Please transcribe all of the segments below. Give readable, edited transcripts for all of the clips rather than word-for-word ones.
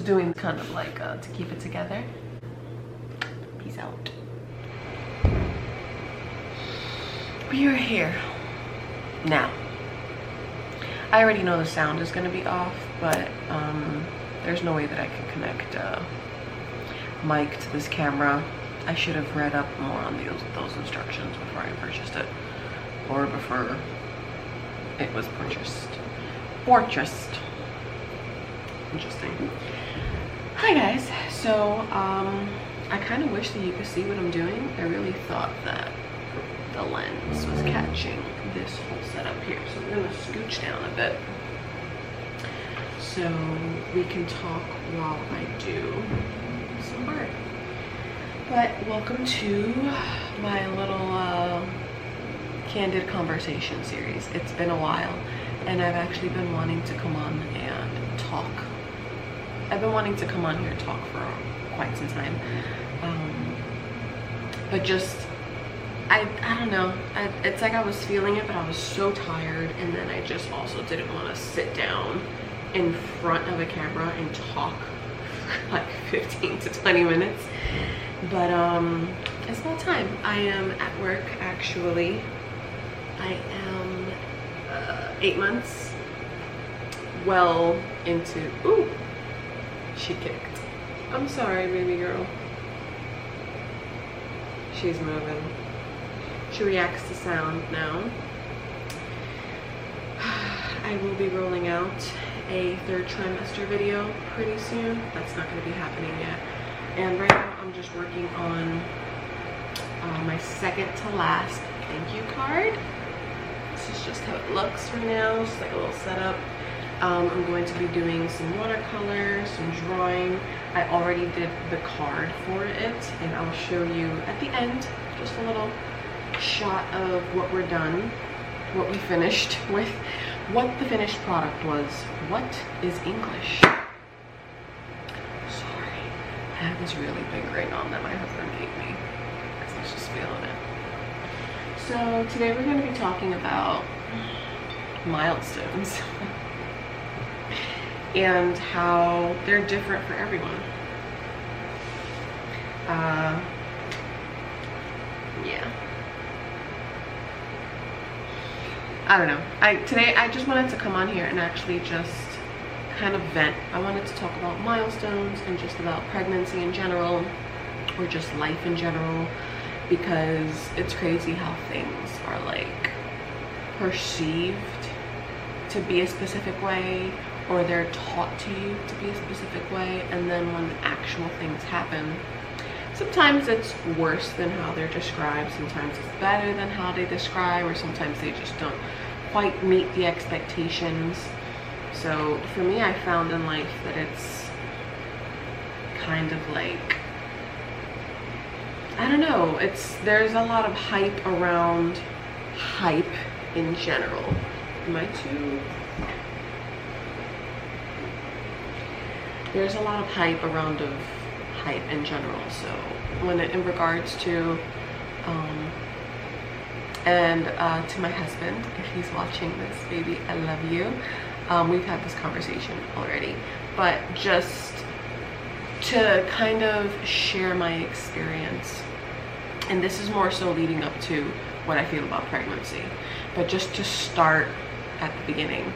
doing kind of like to keep it together. Peace out. We are here now. I already know the sound is going to be off, but there's no way that I can connect mic to this camera. I should have read up more on those instructions before I purchased it, or before it was purchased. Interesting. Hi guys. So I kind of wish that you could see what I'm doing. I really thought that the lens was catching this whole setup here, so I'm gonna scooch down a bit so we can talk while I do some art. But welcome to my little candid conversation series. It's been a while, and I've actually been wanting to come on and talk. I've been wanting to come on here and talk for quite some time, but just I don't know, it's like I was feeling it, but I was so tired, and then I just also didn't want to sit down in front of a camera and talk for like 15 to 20 minutes. But it's about time. I am at work actually. I am 8 months well into, ooh, she kicked. I'm sorry, baby girl. She's moving. She reacts to sound now. I will be rolling out a 3rd trimester video pretty soon. That's not going to be happening yet. And right now I'm just working on my second to last thank you card. This is just how it looks for now. It's like a little setup. I'm going to be doing some watercolor, some drawing. I already did the card for it, and I'll show you at the end just a little shot of what we're done, what we finished with, what the finished product was. What is English? Sorry, I have this really big ring on that my husband gave me because I was just feeling it. So today we're going to be talking about milestones and how they're different for everyone. Yeah. I don't know. Today I just wanted to come on here and actually just kind of vent. I wanted to talk about milestones and just about pregnancy in general, or just life in general, because it's crazy how things are like perceived to be a specific way, or they're taught to you to be a specific way, and then when actual things happen, sometimes it's worse than how they're described, sometimes it's better than how they describe, or sometimes they just don't quite meet the expectations. So for me, I found in life that it's kind of like, I don't know, there's a lot of hype around hype in general. Am I too? There's a lot of hype around hype in general. So when in regards to to my husband, if he's watching this, baby, I love you. We've had this conversation already, but just to kind of share my experience, and this is more so leading up to what I feel about pregnancy, but just to start at the beginning,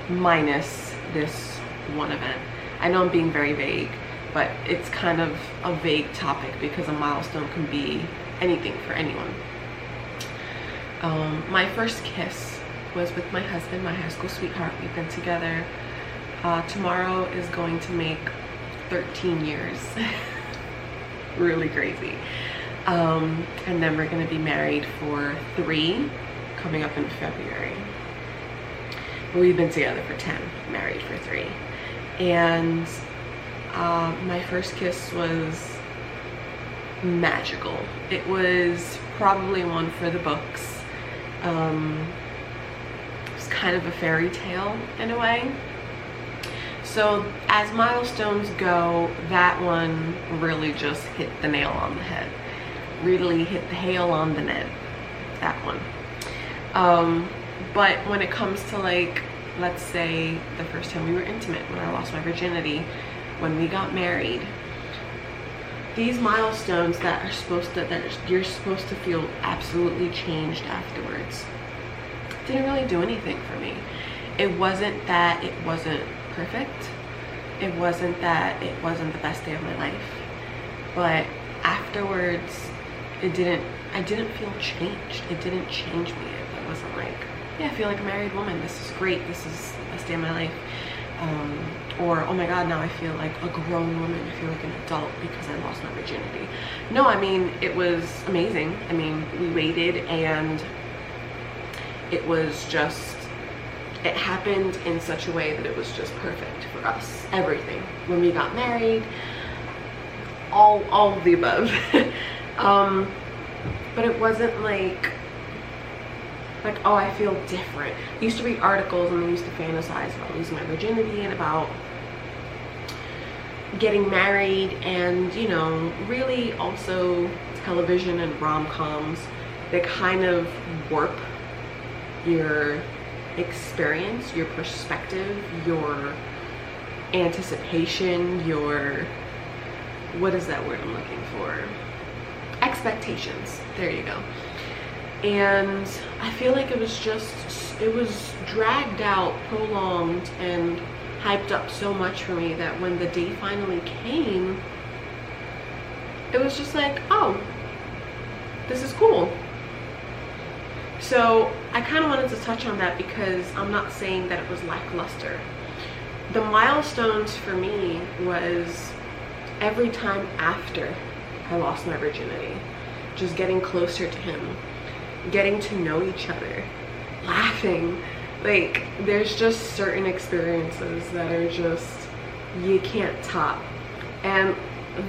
minus this one event. I know I'm being very vague, but it's kind of a vague topic because a milestone can be anything for anyone. My first kiss was with my husband, my high school sweetheart. We've been together. Tomorrow is going to make 13 years. Really crazy. And then we're going to be married for 3, coming up in February. But we've been together for 10, married for 3. And my first kiss was magical. It was probably one for the books. It was kind of a fairy tale in a way. So as milestones go, that one really just hit the nail on the head. Really hit the hail on the net, that one. But when it comes to like let's say the first time we were intimate, when I lost my virginity, when we got married. These milestones that you're supposed to feel absolutely changed afterwards didn't really do anything for me. It wasn't that it wasn't perfect. It wasn't that it wasn't the best day of my life. But afterwards, I didn't feel changed. It didn't change me. It wasn't like, yeah, I feel like a married woman. This is great. This is the best day of my life. Or, oh my God, now I feel like a grown woman. I feel like an adult because I lost my virginity. No, I mean, it was amazing. I mean, we waited, and it was just, it happened in such a way that it was just perfect for us. Everything. When we got married, all of the above. But it wasn't like, oh, I feel different. I used to read articles and I used to fantasize about losing my virginity and about getting married, and, you know, really also television and rom-coms, they kind of warp your experience, your perspective, your anticipation, your, what is that word I'm looking for? Expectations. There you go. And I feel like it was dragged out, prolonged, and hyped up so much for me that when the day finally came, it was just like, oh, this is cool. So I kind of wanted to touch on that because I'm not saying that it was lackluster. The milestones for me was every time after I lost my virginity, just getting closer to him, getting to know each other, laughing. Like, there's just certain experiences that are just, you can't top. And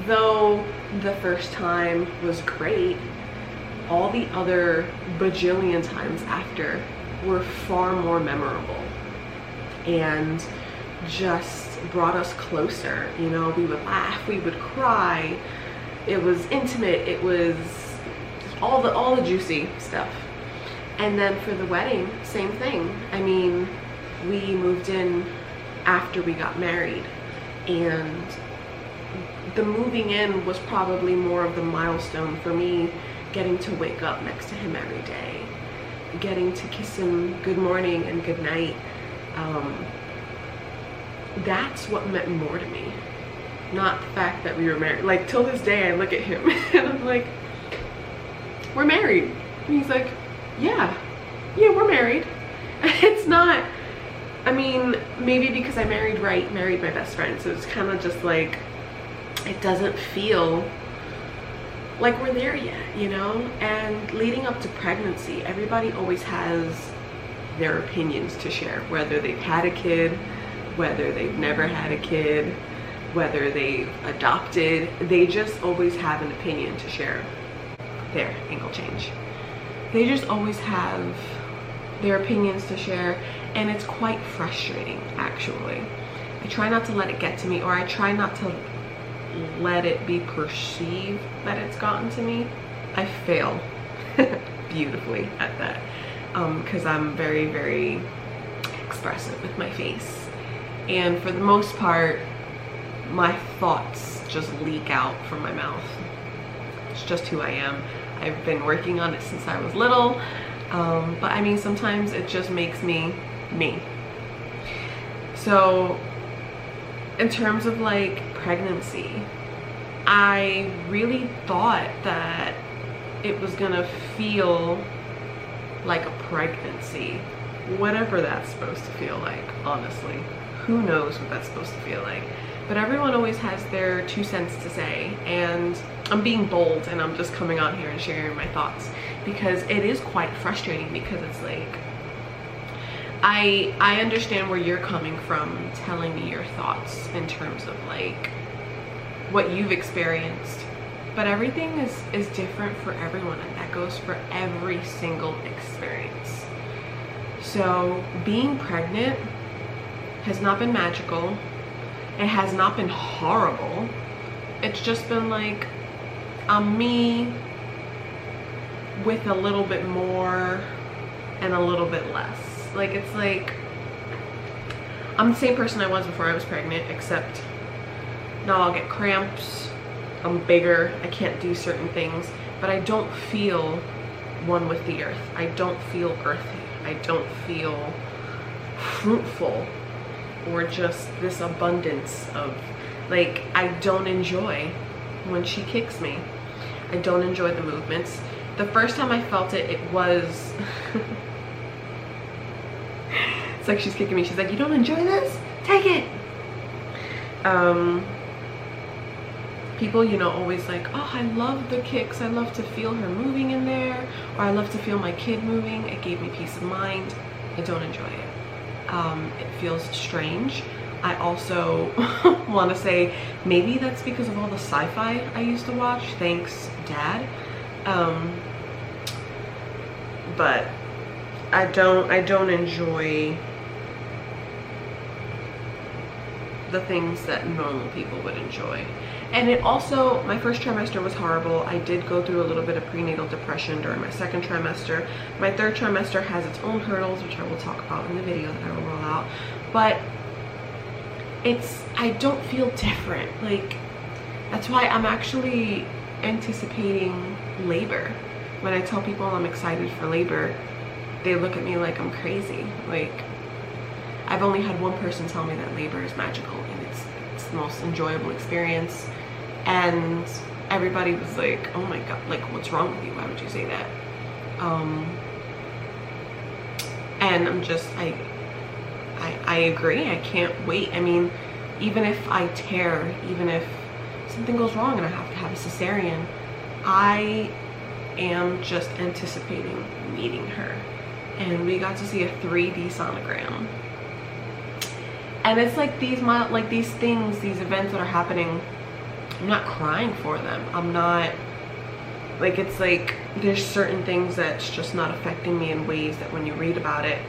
though the first time was great, all the other bajillion times after were far more memorable and just brought us closer. You know, we would laugh, we would cry. It was intimate. It was all the juicy stuff. And then for the wedding, same thing. I mean, we moved in after we got married, and the moving in was probably more of the milestone for me, getting to wake up next to him every day, getting to kiss him good morning and good night. That's what meant more to me, not the fact that we were married. Like, till this day, I look at him and I'm like, we're married. And he's like, yeah, we're married. It's not, I mean, maybe because I married my best friend, so it's kind of just like, it doesn't feel like we're there yet, you know? And leading up to pregnancy, everybody always has their opinions to share, whether they've had a kid, whether they've never had a kid, whether they've adopted. They just always have an opinion to share. There, angle change. They just always have their opinions to share, and it's quite frustrating, actually. I try not to let it get to me, or I try not to let it be perceived that it's gotten to me. I fail beautifully at that, because I'm very, very expressive with my face, and for the most part my thoughts just leak out from my mouth. It's just who I am. I've been working on it since I was little, but I mean, sometimes it just makes me me. So in terms of like pregnancy, I really thought that it was gonna feel like a pregnancy, whatever that's supposed to feel like. Honestly, who knows what that's supposed to feel like? But everyone always has their 2 cents to say, and I'm being bold and I'm just coming out here and sharing my thoughts, because it is quite frustrating, because it's like, I understand where you're coming from telling me your thoughts in terms of like what you've experienced, but everything is different for everyone, and that goes for every single experience. So being pregnant has not been magical. It has not been horrible. It's just been like me with a little bit more and a little bit less. Like, it's like I'm the same person I was before I was pregnant, except now I'll get cramps, I'm bigger, I can't do certain things, but I don't feel one with the earth. I don't feel earthy. I don't feel fruitful, or just this abundance of, like, I don't enjoy when she kicks me. I don't enjoy the movements. The first time I felt it, it was it's like she's kicking me. She's like, you don't enjoy this? Take it. People, you know, always like, oh, I love the kicks. I love to feel her moving in there, or I love to feel my kid moving. It gave me peace of mind. I don't enjoy it. It feels strange. I also want to say maybe that's because of all the sci-fi I used to watch. Thanks, Dad. But I don't enjoy the things that normal people would enjoy. And it also, my first trimester was horrible. I did go through a little bit of prenatal depression during my second trimester. My third trimester has its own hurdles, which I will talk about in the video that I will roll out. But I don't feel different. Like, that's why I'm actually anticipating labor. When I tell people I'm excited for labor, they look at me like I'm crazy. Like, I've only had one person tell me that labor is magical and it's the most enjoyable experience, and everybody was like, oh my god, like, what's wrong with you? Why would you say that? And I'm just, I agree. I can't wait. I mean, even if I tear, even if something goes wrong and I have to have a cesarean, I am just anticipating meeting her. And we got to see a 3D sonogram. And it's like these things, these events that are happening, I'm not crying for them. I'm not, like, it's like there's certain things that's just not affecting me in ways that when you read about it,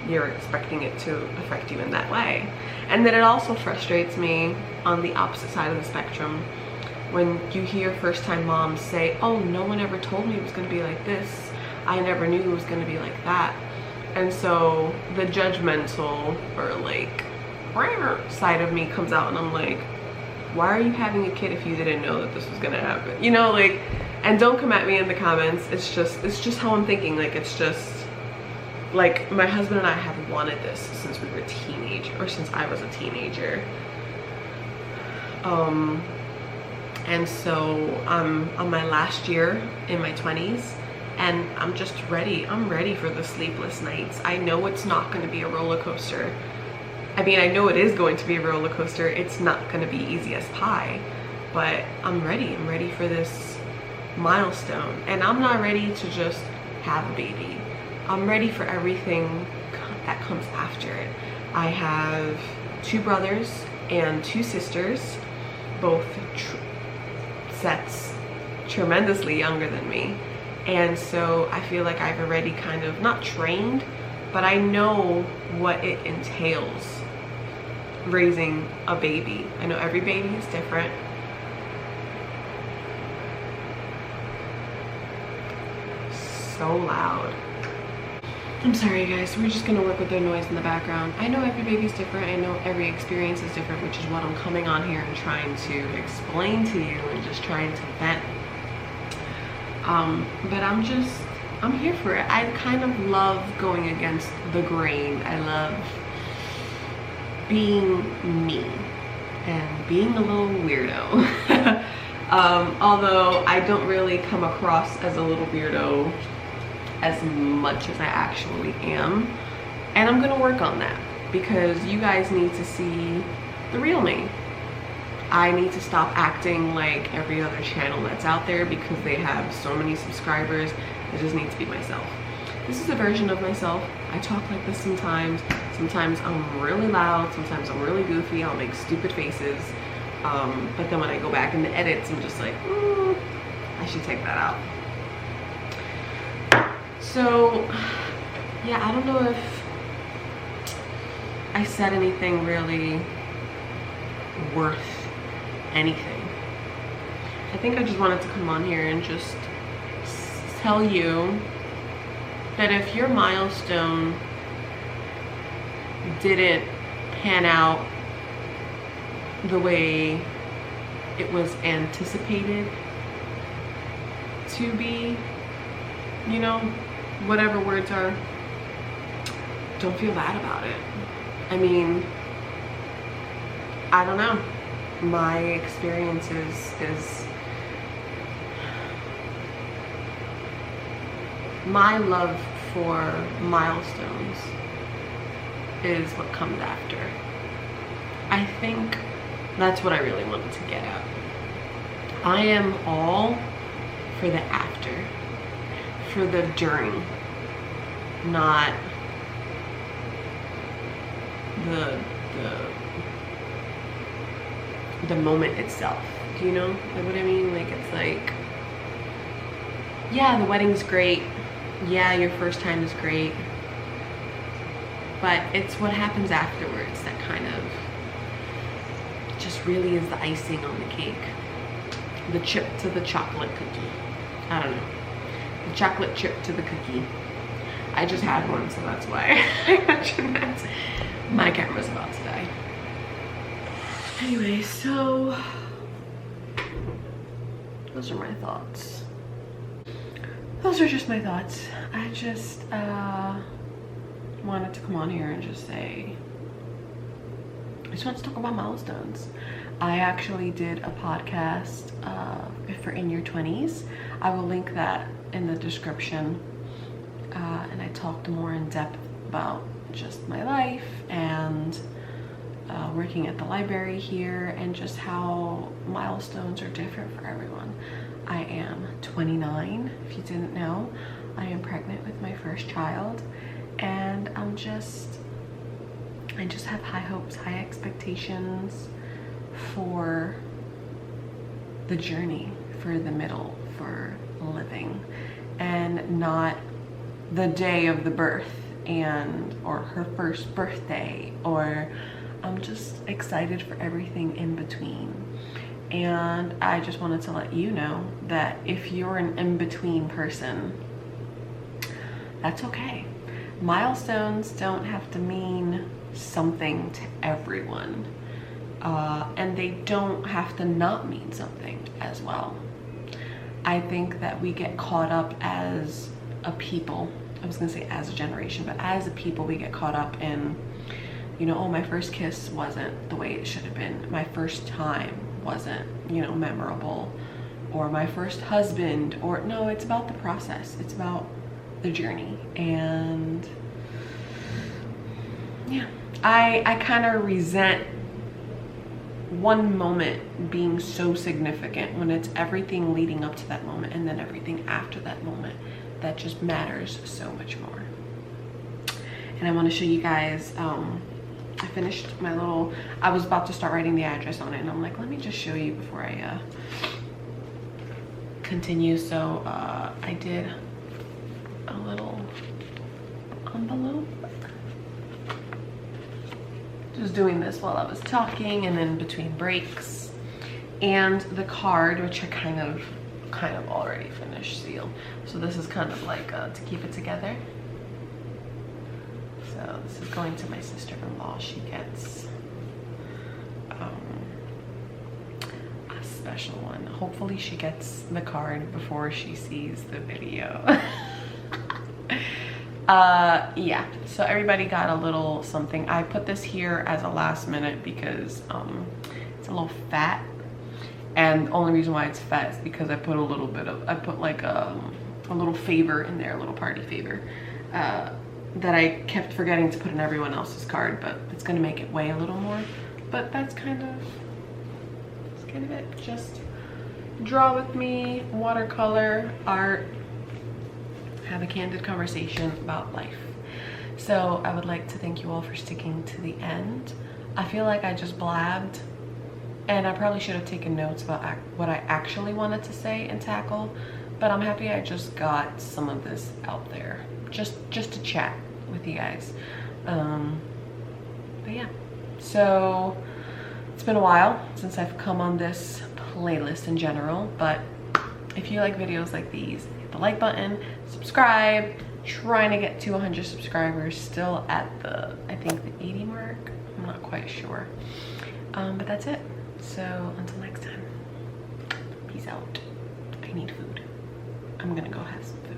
you're expecting it to affect you in that way. And then it also frustrates me on the opposite side of the spectrum when you hear first-time moms say, oh, no one ever told me it was going to be like this. I never knew it was going to be like that. And so the judgmental, or like, side of me comes out, and I'm like, why are you having a kid if you didn't know that this was gonna happen? You know, like, and don't come at me in the comments. It's just how I'm thinking. Like, it's just like, my husband and I have wanted this since we were teenagers, or since I was a teenager. And so I'm on my last year in my 20s, and I'm just ready. I'm ready for the sleepless nights. I know it's not going to be a roller coaster. I mean, I know it is going to be a roller coaster. It's not going to be easy as pie, but I'm ready. I'm ready for this milestone. And I'm not ready to just have a baby. I'm ready for everything that comes after it. I have 2 brothers and 2 sisters, both sets tremendously younger than me. And so I feel like I've already kind of, not trained, but I know what it entails raising a baby. I know every baby is different. So loud. I'm sorry guys, we're just gonna work with the noise in the background. I know every baby's different. I know every experience is different, which is what I'm coming on here and trying to explain to you and just trying to vent. But I'm here for it. I kind of love going against the grain. I love being me and being a little weirdo. Although I don't really come across as a little weirdo as much as I actually am. And I'm gonna work on that because you guys need to see the real me. I need to stop acting like every other channel that's out there because they have so many subscribers. I just need to be myself. This is a version of myself. I talk like this sometimes. Sometimes I'm really loud. Sometimes I'm really goofy. I'll make stupid faces. But then when I go back in the edits, I'm just like, I should take that out. So, yeah, I don't know if I said anything really worth anything. I think I just wanted to come on here and just tell you that if your milestone didn't pan out the way it was anticipated to be, you know, whatever words are, don't feel bad about it. I mean, I don't know. My experience is my love for milestones is what comes after. I think that's what I really wanted to get at. I am all for the after, for the during, not the moment itself. Do you know like what I mean? Like, it's like, yeah, the wedding's great, yeah, your first time is great, but it's what happens afterwards that kind of just really is the icing on the cake, the chip to the chocolate cookie. I don't know, the chocolate chip to the cookie. I just had one, so that's why I mentioned that. My camera's about to die. Anyway, so those are my thoughts. Those are just my thoughts. I just wanted to come on here and just say, I just want to talk about milestones. I actually did a podcast for In Your 20s. I will link that in the description. And I talked more in depth about just my life and working at the library here, and just how milestones are different for everyone. I am 29, if you didn't know. I am pregnant with my first child, and I just have high hopes, high expectations for the journey, for the middle, for living, and not the day of the birth or her first birthday, or I'm just excited for everything in between. And I just wanted to let you know that if you're an in-between person, that's okay. Milestones don't have to mean something to everyone, and they don't have to not mean something as well. I think that we get caught up as a people, I was gonna say as a generation, but as a people we get caught up in, you know, oh, my first kiss wasn't the way it should have been, my first time wasn't, you know, memorable, or my first husband, or no, it's about the process, it's about the journey. And yeah, I kind of resent one moment being so significant when it's everything leading up to that moment and then everything after that moment that just matters so much more. And I want to show you guys, I finished my little, I was about to start writing the address on it, and I'm like, let me just show you before I continue. So I did a little envelope, just doing this while I was talking and then between breaks, and the card, which I kind of already finished, sealed. So this is kind of like to keep it together. So this is going to my sister-in-law. She gets a special one. Hopefully she gets the card before she sees the video. Yeah, so everybody got a little something. I put this here as a last minute because it's a little fat, and the only reason why it's fat is because I put a little bit of, I put like a little favor in there, a little party favor that I kept forgetting to put in everyone else's card, but it's gonna make it weigh a little more. But that's kind of it. Just draw with me, watercolor, art, have a candid conversation about life. So I would like to thank you all for sticking to the end. I feel like I just blabbed, and I probably should have taken notes about what I actually wanted to say and tackle, but I'm happy I just got some of this out there, just to chat with you guys. But yeah, so it's been a while since I've come on this playlist in general, but if you like videos like these, hit the like button, subscribe. Trying to get to 100 subscribers, still at the, I think the 80 mark. I'm not quite sure. But that's it. So until next time, peace out. I need food. I'm gonna go have some food.